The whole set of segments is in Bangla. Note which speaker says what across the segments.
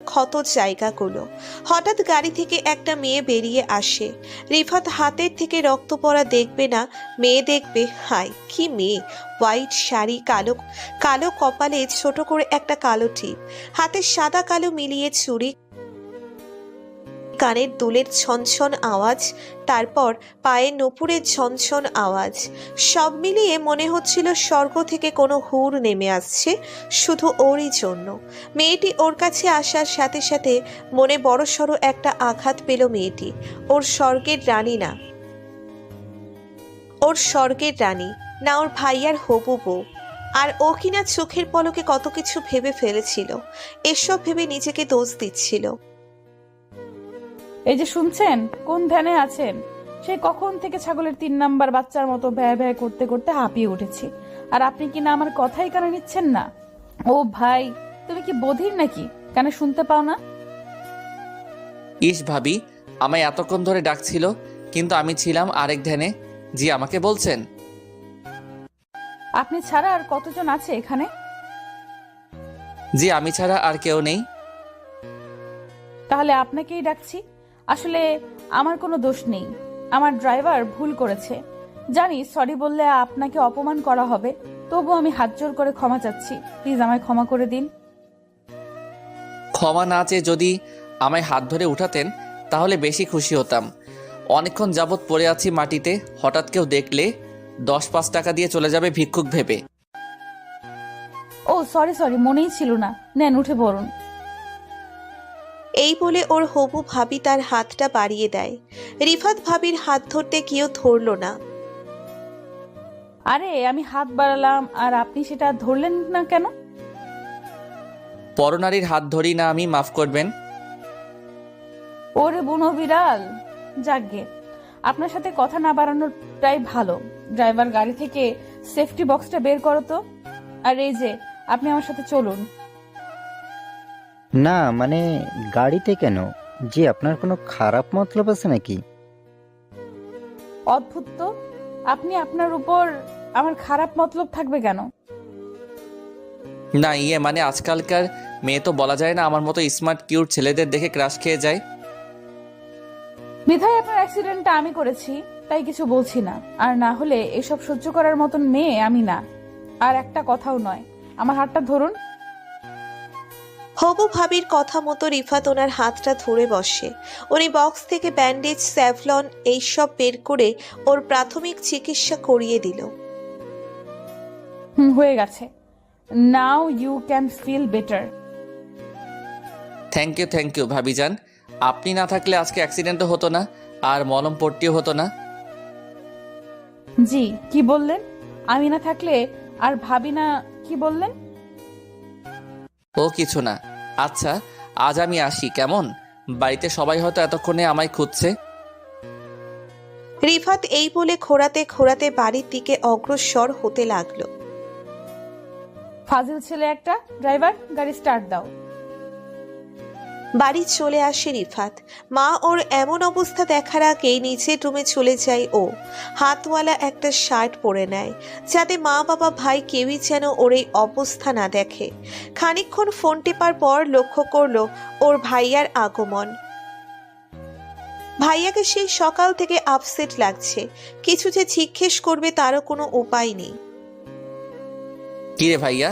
Speaker 1: ক্ষত জায়গাগুলো। হঠাৎ গাড়ি থেকে একটা মেয়ে বেরিয়ে আসে। রিফাত হাতের থেকে রক্ত পড়া দেখবে না, মেয়ে দেখবে। হাই কি মেয়ে! হোয়াইট শাড়ি, কালো কালো কপালে ছোট করে একটা কালো টিপ, হাতে সাদা কালো মিলিয়ে চুড়ি, কানের দুলের ছনছন আওয়াজ, তারপর পায়ে নূপুরের ঝনঝন আওয়াজ। সব মিলিয়ে মনে হচ্ছিল স্বর্গ থেকে কোনো হুর নেমে আসছে শুধু ওরই জন্য। মেয়েটি ওর কাছে আসার সাথে সাথে মনে বড়সড় একটা আঘাত পেল মেয়েটি। ওর স্বর্গের রানী না, ওর স্বর্গের রানী না, ওর ভাইয়ার হবু বউ। আর ও কিনা চোখের পলকে কত কিছু ভেবে ফেলেছিল, এসব ভেবে নিজেকে দোষ দিচ্ছিল।
Speaker 2: এই যে শুনছেন, কোন ধ্যানে আছেন? সে কখন থেকে ছাগলের 3 নাম্বার বাচ্চার মতো ভ্যা ভ্যা করতে করতে হাঁপিয়ে উঠেছি, আর আপনি কি না আমার কথাই কানে নিচ্ছেন না? ও ভাই, তুমি কি বধির নাকি? কানে শুনতে পাও না?
Speaker 3: ইস ভাবি, আমায় এতক্ষণ ধরে ডাকছিল, কিন্তু আমি ছিলাম আরেক ধ্যানে। জি, আমাকে বলছেন?
Speaker 2: আপনি ছাড়া আর কতজন আছে এখানে?
Speaker 3: জি, আমি ছাড়া আর কেউ নেই।
Speaker 2: তাহলে আপনাকেই ডাকছি। আসলে আমার কোনো দোষ নেই, আমার ড্রাইভার ভুল করেছে। জানি সরি বললে আপনাকে অপমান করা হবে, তবু আমি হাত জোর করে ক্ষমা চাচ্ছি। প্লিজ আমায় ক্ষমা করে দিন।
Speaker 3: ক্ষমা না চেয়ে যদি আমায় হাত ধরে উঠাতেন তাহলে বেশি খুশি হতাম। অনেকক্ষণ যাবৎ পড়ে আছি মাটিতে, হঠাৎ কেউ দেখলে 10-5 টাকা দিয়ে চলে যাবে ভিক্ষুক ভেবে।
Speaker 2: ও সরি সরি, মনেই ছিল না। নেন, উঠে পড়ুন।
Speaker 1: এই বলে ওর হবু ভাবি তার হাতটা বাড়িয়ে দেয়। রিফাত ভাবির হাত ধরতে গিয়েও ধরল না।
Speaker 2: আরে আমি হাত বাড়ালাম আর আপনি সেটা ধরলেন না কেন?
Speaker 3: পরনারীর হাত ধরি না আমি, মাফ করবেন।
Speaker 2: ওরে বুনো বিড়াল! যাকগে, আপনার সাথে কথা না বাড়ানোটাই ভালো। ড্রাইভার, গাড়ি থেকে সেফটি বক্সটা বের করো তো। আর এই যে, আপনি আমার সাথে চলুন।
Speaker 4: না মানে, গাড়িতে কেন? জি, আপনার কোনো খারাপ মতলব আছে নাকি?
Speaker 2: অদ্ভুত তো, আপনি আপনার উপর আমার খারাপ মতলব থাকবে কেন?
Speaker 3: না মানে আজকালকার মেয়ে তো বলা যায় না আমার মতো স্মার্ট কিউট ছেলেদের দেখে ক্রাশ খেয়ে যায়।
Speaker 2: বিধায় আপনার অ্যাক্সিডেন্টটা আমি করেছি, তাই কিছু বলছি না। আর না হলে এসব সহ্য করার মতন মেয়ে আমি না। আর একটা কথাও নয়, আমার হাতটা ধরুন।
Speaker 1: হবু ভাবির কথা মতো রিফাত ওনার হাতটা ধরে বসে। উনি বক্স থেকে ব্যান্ডেজ, স্যাভলন এইসব বের করে ওর প্রাথমিক চিকিৎসা করিয়ে দিল।
Speaker 2: হয়ে গেছে। Now you can feel better.
Speaker 3: Thank you ভাবিজান। আপনি না থাকলে আজকে অ্যাক্সিডেন্টও হতো না, আর মলম পট্টিও হতো না।
Speaker 2: জি, কি বললেন? আমি না থাকলে আর ভাবি না, কি বললেন?
Speaker 3: ও কিছু না। আচ্ছা, আজ আমি আসি কেমন? বাড়িতে সবাই হয়তো এতক্ষণে আমায় খুঁজছে।
Speaker 1: রিফাত এই বলে খোঁড়াতে খোঁড়াতে বাড়ির দিকে অগ্রসর হতে লাগলো।
Speaker 2: ফাজিল ছেলে একটা! ড্রাইভার, গাড়ি স্টার্ট দাও।
Speaker 1: বাড়ি চলে আসে রিফাত। মা ওর এমন অবস্থা দেখার আগেই নিচের রুমে চলে যায় ও। হাতওয়ালা একটা শার্ট পরে নেয়, যাতে মা বাবা ভাই কেউই যেন ওর এই অবস্থা না দেখে। খানিকক্ষণ ফোন টেপার পর লক্ষ্য করলো ওর ভাইয়ার আগমন। ভাইয়াকে সেই সকাল থেকে আপসেট লাগছে, কিছু যে জিজ্ঞেস করবে তারও কোনো উপায় নেই।
Speaker 3: কিরে ভাইয়া,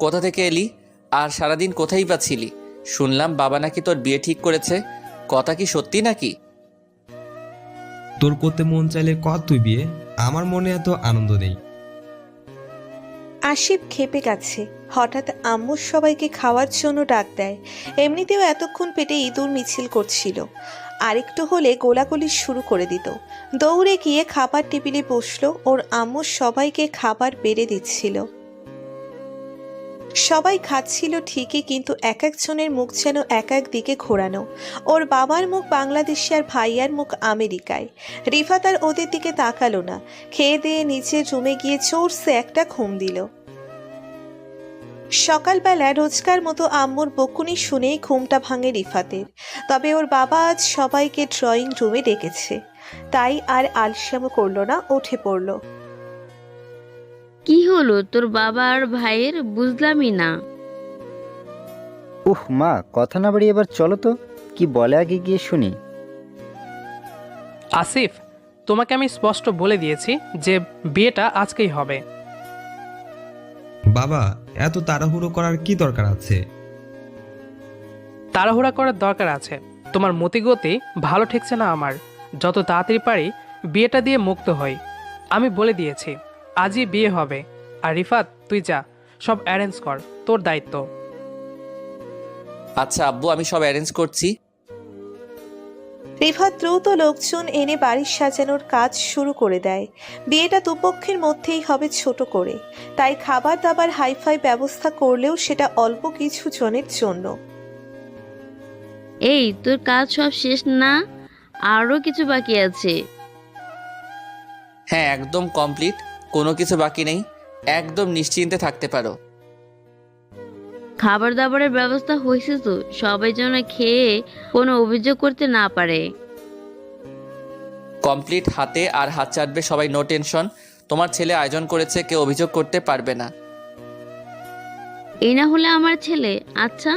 Speaker 3: কোথা থেকে এলি? আর সারাদিন কোথায় বা ছিলি? শুনলাম বাবা নাকি তোর বিয়ে ঠিক করেছে, কথা কি সত্যি নাকি?
Speaker 5: তোর করতে মন চাইলে কর তুই বিয়ে, আমার মনে এত আনন্দ নেই।
Speaker 1: আশিফ ক্ষেপে গেছে। হঠাৎ আম্মু সবাইকে খাওয়ার জন্য ডাক দেয়। এমনিতেও এতক্ষণ পেটে ইঁদুর মিছিল করছিল, আরেকটু হলে গোলাগুলি শুরু করে দিত। দৌড়ে গিয়ে খাবার টেবিলে বসলো। ওর আম্মু সবাইকে খাবার বেড়ে দিচ্ছিল। সবাই খাচ্ছিল ঠিকই, কিন্তু এক একজনের মুখ যেন এক এক দিকে ঘোরানো। ওর বাবার মুখ বাংলাদেশে আর ভাইয়ার মুখ আমেরিকায়। রিফাত আর ওদের দিকে তাকালো না। খেয়ে দিয়ে নিচের রুমে গিয়ে জোরসে একটা ঘুম দিল। সকালবেলা রোজকার মতো আম্মুর বকুনি শুনেই ঘুমটা ভাঙে রিফাতের। তবে ওর বাবা আজ সবাইকে ড্রয়িং রুমে ডেকেছে, তাই আর আলসামো করলো না, উঠে পড়ল।
Speaker 6: কি হলো তোর বাবা আর ভাইয়ের? বুঝলামই না।
Speaker 4: মা, কথা না বাড়িয়ে এবার চলো তো, কি বলে আগে গিয়ে শুনি।
Speaker 6: আসিফ, তোমাকে আমি স্পষ্ট বলে দিয়েছি যে বিয়েটা আজকেই হবে।
Speaker 5: বাবা, এত তাড়াহুড়ো করার কি দরকার আছে?
Speaker 6: তাড়াহুড়া করার দরকার আছে। তোমার মতিগতি ভালো ঠেকছে না আমার। যত তাড়াতাড়ি পারি বিয়েটা দিয়ে মুক্ত হই। আমি বলে দিয়েছি আজই বিয়ে হবে। আর রিফাত, তুই যা, সব অ্যারেঞ্জ কর, তোর দায়িত্ব।
Speaker 3: আচ্ছা আব্বু, আমি সব অ্যারেঞ্জ করছি।
Speaker 1: রিফাত দ্রুত লোকজন এনে বাড়ি সাজানোর কাজ শুরু করে দেয়। বিয়েটা দুপক্ষের মধ্যেই হবে ছোট করে, তাই খাবার দাবার হাইফাই ব্যবস্থা করলেও সেটা অল্প কিছু জনের জন্য।
Speaker 7: এই, তোর কাজ সব শেষ না? আরো কিছু বাকি আছে।
Speaker 3: হ্যাঁ, একদম কমপ্লিট, কোনো কিছু বাকি নেই। একদম নিশ্চিন্তে থাকতে পারো।
Speaker 7: খাবার দাবারের ব্যবস্থা হয়েছে তো? সবাই যেন খেয়ে কোনো অভিযোগ করতে না পারে।
Speaker 3: কমপ্লিট, হাতে আর হাত চাটবে সবাই, নো টেনশন। তোমার ছেলে আয়োজন করেছে, কেউ অভিযোগ করতে পারবে না।
Speaker 7: এই না হলে আমার ছেলে। আচ্ছা,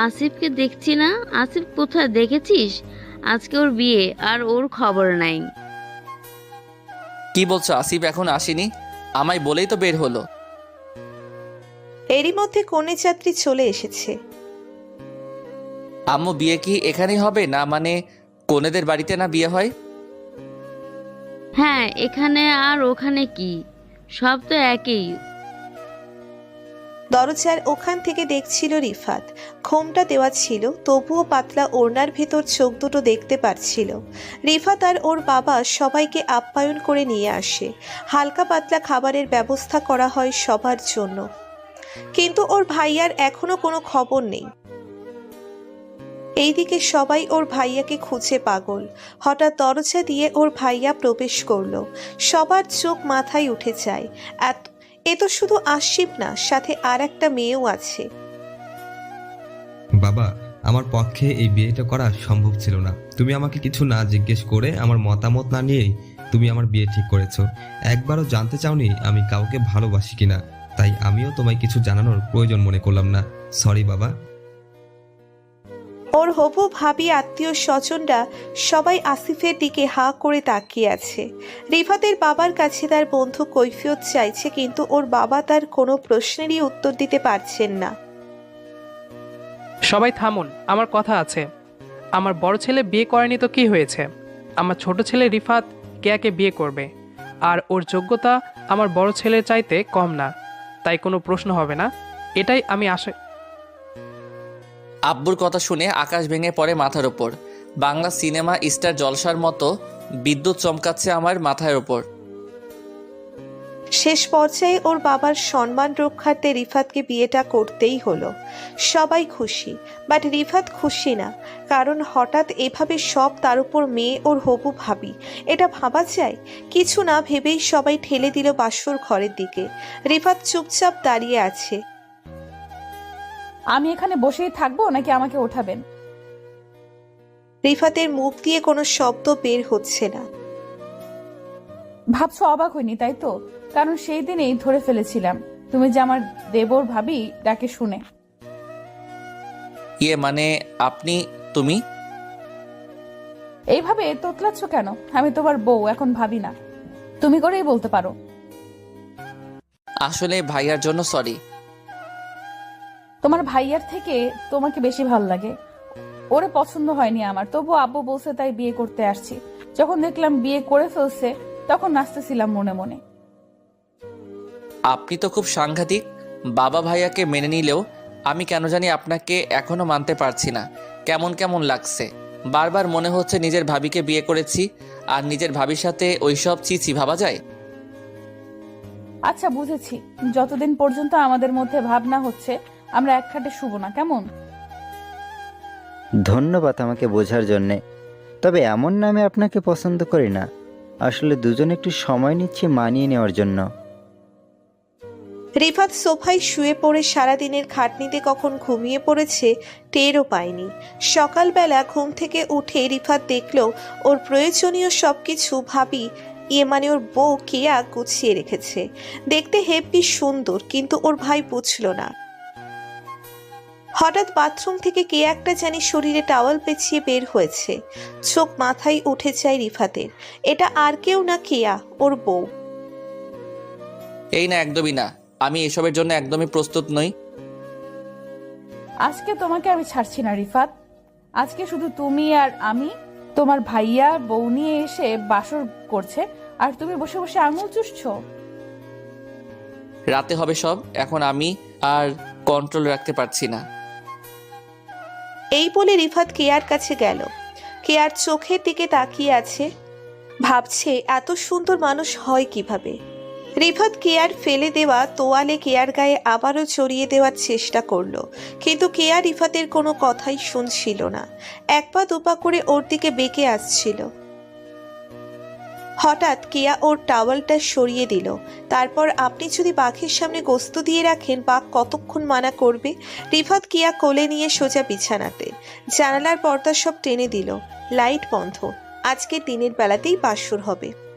Speaker 7: আসিফকে দেখছি না। আসিফ কোথায়, দেখেছিস? আজকে ওর বিয়ে আর ওর খবর নাই।
Speaker 3: কি বলছো? আসিফ এখন আসেনি? আমায় বলেই তো বের হলো।
Speaker 1: এরই মধ্যে কনে যাত্রী চলে এসেছে।
Speaker 3: আম্মু, বিয়ে কি এখানেই হবে না? মানে কনেদের বাড়িতে না বিয়ে হয়?
Speaker 7: হ্যাঁ, এখানে আর ওখানে কি, সব তো একই।
Speaker 1: দরজার ওখান থেকে দেখছিল রিফাত। ঘোমটা দেওয়া ছিল, তবুও পাতলা ওড়নার ভেতর চোখ দুটো দেখতে পারছিল। রিফাত আর ওর বাবা সবাইকে আপ্যায়ন করে নিয়ে আসে। হালকা পাতলা খাবারের ব্যবস্থা করা হয় সবার জন্য, কিন্তু ওর ভাইয়ার এখনো কোনো খবর নেই। এইদিকে সবাই ওর ভাইয়াকে খুঁজে পাগল। হঠাৎ দরজা দিয়ে ওর ভাইয়া প্রবেশ করলো। সবার চোখ মাথায় উঠে যায়। এ তো শুধু আসিফ না, সাথে আর একটা মেয়েও আছে।
Speaker 5: বাবা, আমার পক্ষে এই বিয়েটা করা সম্ভব ছিল না। তুমি আমাকে কিছু না জিজ্ঞেস করে, আমার মতামত না নিয়েই তুমি আমার বিয়ে ঠিক করেছো। একবারও জানতে চাওনি আমি কাউকে ভালোবাসি কিনা, তাই আমিও তোমায় কিছু জানানোর প্রয়োজন মনে করলাম না। সরি বাবা।
Speaker 1: ওর হবু ভাবি, আত্মীয় স্বজনরা সবাই আসিফের দিকে হা করে তাকিয়ে আছে। রিফাতের বাবার কাছে তার বন্ধু কৈফিয়ত চাইছে, কিন্তু ওর বাবা তার কোনো প্রশ্নেরই উত্তর দিতে পারছেন না।
Speaker 6: সবাই থামুন, আমার কথা আছে। আমার বড় ছেলে বিয়ে করেনি তো কি হয়েছে? আমার ছোট ছেলে রিফাত কেয়াকে বিয়ে করবে, আর ওর যোগ্যতা আমার বড় ছেলের চাইতে কম না, তাই কোনো প্রশ্ন হবে না। এটাই আমি আশা।
Speaker 3: আব্বুর কথা শুনে আকাশ ভেঙে পড়ে মাথার ওপর। বাংলা সিনেমা স্টার জলসার মতো বিদ্যুৎ চমকাচ্ছে আমার মাথার ওপর।
Speaker 1: শেষ পর্যায়ে ওর বাবার সম্মান রক্ষার্থে রিফাতকে বিয়েটা করতেই হলো। সবাই খুশি, বাট রিফাত খুশি না। কারণ হঠাৎ এভাবে সব তার উপর মেয়ে, ওর হবু ভাবি। এটা ভাবা যায়? কিছু না ভেবেই সবাই ঠেলে দিল বাসর ঘরের দিকে। রিফাত চুপচাপ দাঁড়িয়ে আছে।
Speaker 2: আমি এখানে বসেই থাকবো নাকি আমাকে ওঠাবেন?
Speaker 1: রিফাতের মুখ দিয়ে কোনো শব্দ বের হচ্ছে না।
Speaker 2: ভাবছো অবাক হইনি, তাই তো? কারণ সেই দিনেই ধরে ফেলেছিলাম তুমি যে আমার দেবর ভাবি ডাকে শুনে।
Speaker 3: ইয়ে মানে আপনি, তুমি?
Speaker 2: এইভাবে তোতলাচ্ছ কেন? আমি তোমার বউ, এখন ভাবি না। তুমি করেই বলতে পারো।
Speaker 3: আসলে ভাইয়ার জন্য সরি।
Speaker 2: তোমার ভাইয়ার থেকে তোমাকে বেশি ভাল লাগে। ওরে পছন্দ হয়নি আমার, তবু আব্বু বলছে তাই বিয়ে করতে আসছি। যখন দেখলাম বিয়ে করে ফেলছে তখন নাচতেছিলাম মনে মনে।
Speaker 3: আপনি তো খুব সাংঘাতিক। বাবা ভাইয়াকে মেনে নিলেও আমি কেন জানি আপনাকে এখনো মানতে পারছি না। কেমন কেমন লাগছে। বারবার মনে হচ্ছে নিজের ভাবিকে বিয়ে করেছি, আর নিজের ভাবির সাথে ওইসব চিচি ভাবা যায়?
Speaker 2: আচ্ছা বুঝেছি, যতদিন পর্যন্ত আমাদের মধ্যে ভাবনা হচ্ছে আমরা এক খাটে শুব না, কেমন?
Speaker 4: ধন্যবাদ আমাকে বোঝার জন্যে। তবে এমন নামে আপনাকে পছন্দ করি না। আসলে দুজন একটু সময় নিচ্ছি মানিয়ে নেওয়ার জন্য।
Speaker 1: রিফাত সোফায় শুয়ে পড়ে সারাদিনের খাটনিতে কখন ঘুমিয়ে পড়েছে টেরও পায়নি। সকালবেলা ঘুম থেকে উঠে রিফাত দেখল ওর প্রয়োজনীয় সবকিছু ভাবি, মানে ওর বউ কেয়া গুছিয়ে রেখেছে। দেখতে হেব্বি সুন্দর, কিন্তু ওর ভাই বুঝল না। হঠাৎ বাথরুম থেকে কে একটা জানি শরীরে টাওয়াল পেঁচিয়ে বের হয়েছে। চোখ মাথায় উঠে যায় রিফাতের। এটা আর কেউ না, কেয়া, ওর বউ।
Speaker 3: এই না, একদমই না, আমি এসবের জন্য একদমই প্রস্তুত নই।
Speaker 2: আজকে তোমাকে আমি ছাড়ছি না রিফাত। আজকে শুধু তুমি আর আমি। তোমার ভাইয়া বউ নিয়ে এসে বাসর করছে আর তুমি বসে বসে আঙুল চুষছো।
Speaker 3: রাতে হবে সব, এখন আমি আর কন্ট্রোল রাখতে পারছি না।
Speaker 1: এই বলে রিফাত কেয়ার কাছে গেল। কেয়ার চোখের দিকে তাকিয়ে আছে, ভাবছে এত সুন্দর মানুষ হয় কিভাবে। রিফাত কেয়ার ফেলে দেওয়া তোয়ালে কেয়ার গায়ে আবারও চড়িয়ে দেওয়ার চেষ্টা করলো, কিন্তু কেয়া রিফাতের কোনো কথাই শুনছিল না। এক পা দুপা করে ওর দিকে বেঁকে আসছিল। হঠাৎ কেয়া ওর টাওয়ালটা সরিয়ে দিল। তারপর আপনি যদি বাঘের সামনে গোস্ত দিয়ে রাখেন, বাঘ কতক্ষণ মানা করবে। রিফাত কেয়া কোলে নিয়ে সোজা বিছানাতে। জানালার পর্দা সব টেনে দিল। লাইট বন্ধ। আজকে দিনের বেলাতেই বাসর হবে।